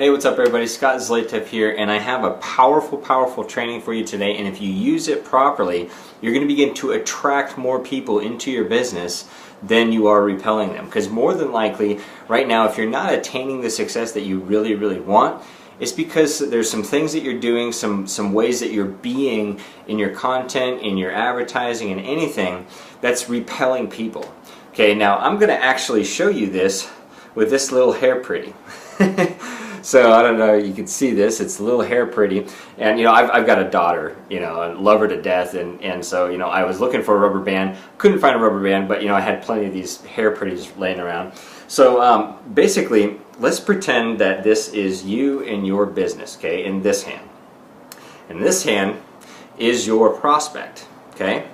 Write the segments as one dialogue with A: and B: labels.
A: Hey, what's up everybody? Scott Zlatev here, and I have a powerful training for you today, and if you use it properly, you're going to begin to attract more people into your business than you are repelling them. Because more than likely, right now, if you're not attaining the success that you really want, it's because there's some things that you're doing, some ways that you're being in your content, in your advertising, and anything that's repelling people. Okay, now I'm going to actually show you this with this little hair pretty. So I don't know, you can see this, it's a little hair pretty, and you know, I've got a daughter, you know, I love her to death, and so, you know, I was looking for a rubber band, couldn't find a rubber band, but you know, I had plenty of these hair pretties laying around. So basically, let's pretend that this is you and your business, okay, in this hand. And this hand is your prospect, okay,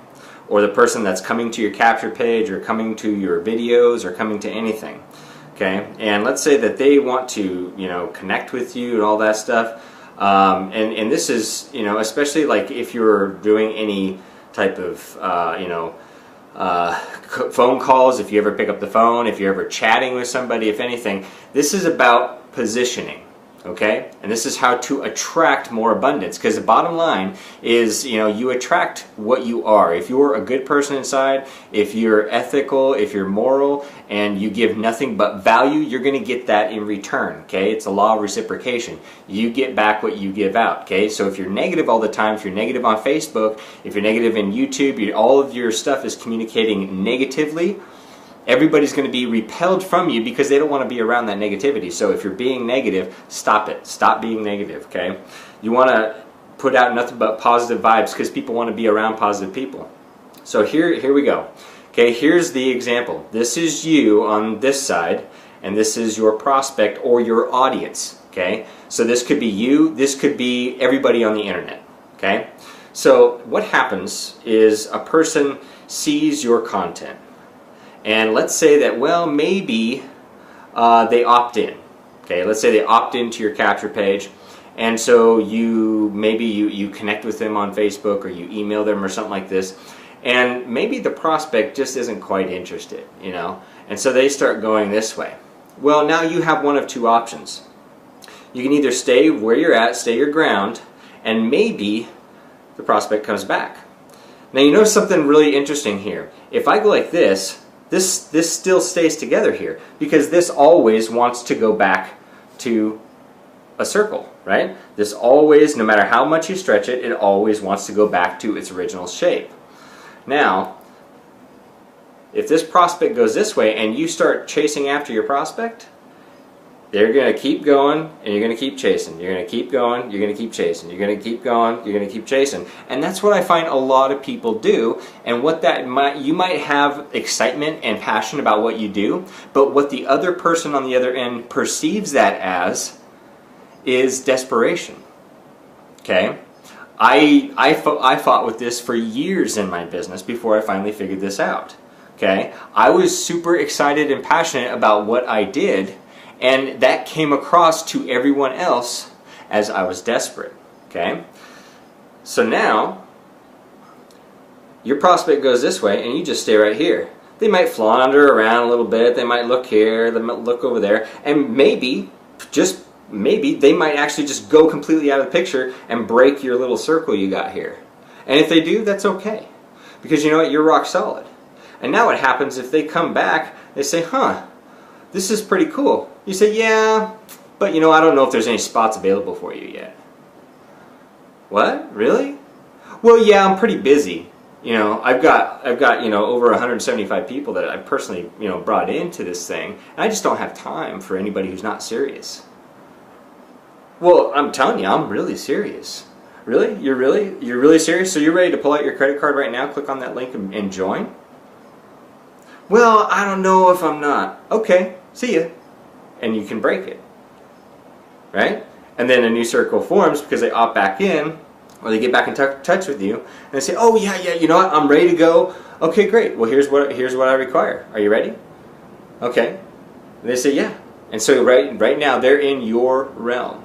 A: or the person that's coming to your capture page, or coming to your videos, or coming to anything. Okay, and let's say that they want to, you know, connect with you and all that stuff, and this is, you know, especially like if you're doing any type of, you know, phone calls, if you ever pick up the phone, if you're ever chatting with somebody, if anything, this is about positioning. Okay, and this is how to attract more abundance, because the bottom line is, you know, you attract what you are. If you're a good person inside, if you're ethical, if you're moral, and you give nothing but value, you're going to get that in return. Okay, it's a law of reciprocation. You get back what you give out. Okay, so if you're negative all the time, if you're negative on Facebook, if you're negative in YouTube, all of your stuff is communicating negatively, everybody's going to be repelled from you because they don't want to be around that negativity. So if you're being negative, stop it. Stop being negative, okay? You want to put out nothing but positive vibes because people want to be around positive people. So here we go. Okay, here's the example. This is you on this side, and this is your prospect or your audience, okay? So this could be you, this could be everybody on the internet, okay? So what happens is a person sees your content. And let's say that, well, maybe they opt in. Okay, let's say they opt into your capture page, and so maybe you connect with them on Facebook, or you email them or something like this, and maybe the prospect just isn't quite interested, you know, and so they start going this way. Well, now you have one of two options. You can either stay where you're at, stay your ground, and maybe the prospect comes back. Now you notice something really interesting here. If I go like this, this still stays together here, because this always wants to go back to a circle, right? This always, no matter how much you stretch it, it always wants to go back to its original shape. Now, if this prospect goes this way and you start chasing after your prospect, they're going to keep going, and you're going to keep chasing. You're going to keep going, you're going to keep chasing. You're going to keep going, you're going to keep chasing. And that's what I find a lot of people do. And what you might have excitement and passion about what you do, but what the other person on the other end perceives that as is desperation. Okay? I fought with this for years in my business before I finally figured this out. Okay? I was super excited and passionate about what I did, and that came across to everyone else as I was desperate, okay? So now, your prospect goes this way, and you just stay right here. They might flounder around a little bit, they might look here, they might look over there, and maybe, just maybe, they might actually just go completely out of the picture and break your little circle you got here. And if they do, that's okay, because you know what, you're rock solid. And now what happens if they come back, they say, huh, this is pretty cool. You say, yeah, but you know, I don't know if there's any spots available for you yet. What? Really? Well, yeah, I'm pretty busy. You know, I've got you know, over 175 people that I personally, you know, brought into this thing, and I just don't have time for anybody who's not serious. Well, I'm telling you, I'm really serious. Really? You're really serious? So you're ready to pull out your credit card right now, click on that link and join? Well, I don't know if I'm not. Okay, see ya. And you can break it, right? And then a new circle forms because they opt back in, or they get back in touch with you, and they say, oh yeah, you know what, I'm ready to go. Okay, great, well here's what I require. Are you ready? Okay. And they say yeah. And so right now they're in your realm.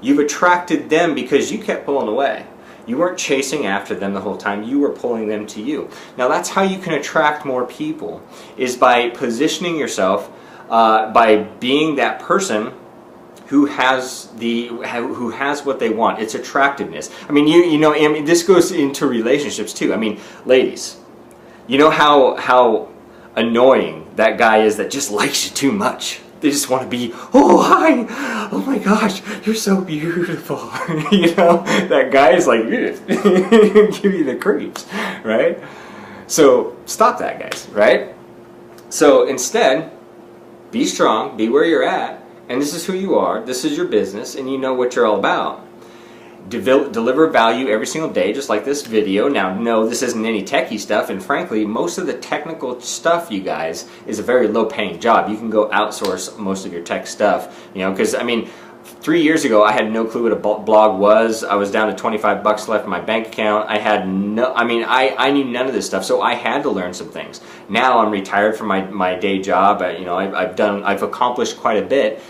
A: You've attracted them because you kept pulling away. You weren't chasing after them the whole time, you were pulling them to you. Now that's how you can attract more people, is by positioning yourself, by being that person who has what they want. It's attractiveness. I mean, you know, I mean, this goes into relationships too. I mean, ladies, you know how annoying that guy is that just likes you too much. They just want to be, oh hi, oh my gosh, you're so beautiful. You know, that guy is like, give you the creeps, right? So stop that, guys, right? So instead, be strong, be where you're at, and this is who you are, this is your business, and you know what you're all about. Deliver value every single day, just like this video. Now, no, this isn't any techie stuff, and frankly, most of the technical stuff, you guys, is a very low-paying job. You can go outsource most of your tech stuff, you know, because, I mean, 3 years ago, I had no clue what a blog was. I was down to 25 bucks left in my bank account. I had no, I mean, I knew none of this stuff, so I had to learn some things. Now I'm retired from my day job. You know, I've accomplished quite a bit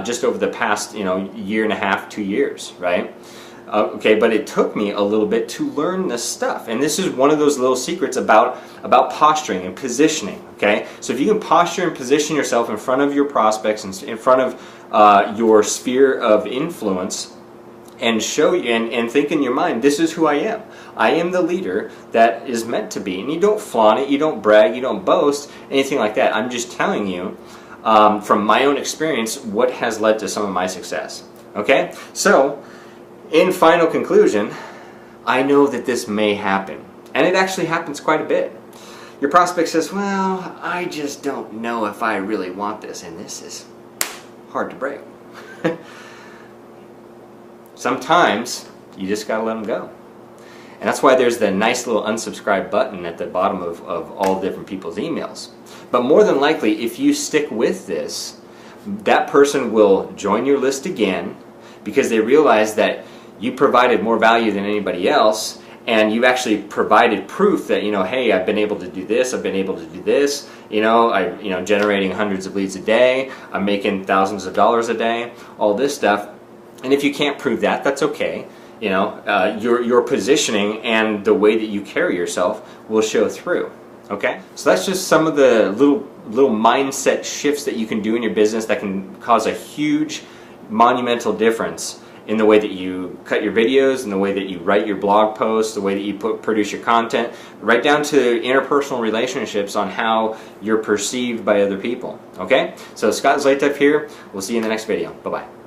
A: just over the past, you know, year and a half, 2 years, right? Okay, but it took me a little bit to learn this stuff, and this is one of those little secrets about posturing and positioning. Okay, so if you can posture and position yourself in front of your prospects and in front of your sphere of influence, and show you and think in your mind, this is who I am. I am the leader that is meant to be, and you don't flaunt it, you don't brag, you don't boast, anything like that. I'm just telling you from my own experience what has led to some of my success. Okay, so in final conclusion, I know that this may happen, and it actually happens quite a bit. Your prospect says, well, I just don't know if I really want this, and this is hard to break. Sometimes you just gotta let them go. And that's why there's the nice little unsubscribe button at the bottom of all different people's emails. But more than likely, if you stick with this, that person will join your list again because they realize that you provided more value than anybody else, and you've actually provided proof that, you know, hey, I've been able to do this, I've been able to do this, you know, generating hundreds of leads a day, I'm making thousands of dollars a day, all this stuff. And if you can't prove that, that's okay. You know, your positioning and the way that you carry yourself will show through. Okay, so that's just some of the little mindset shifts that you can do in your business that can cause a huge, monumental difference in the way that you cut your videos, in the way that you write your blog posts, the way that you produce your content, right down to interpersonal relationships on how you're perceived by other people. Okay? So Scott Zlatev here. We'll see you in the next video. Bye-bye.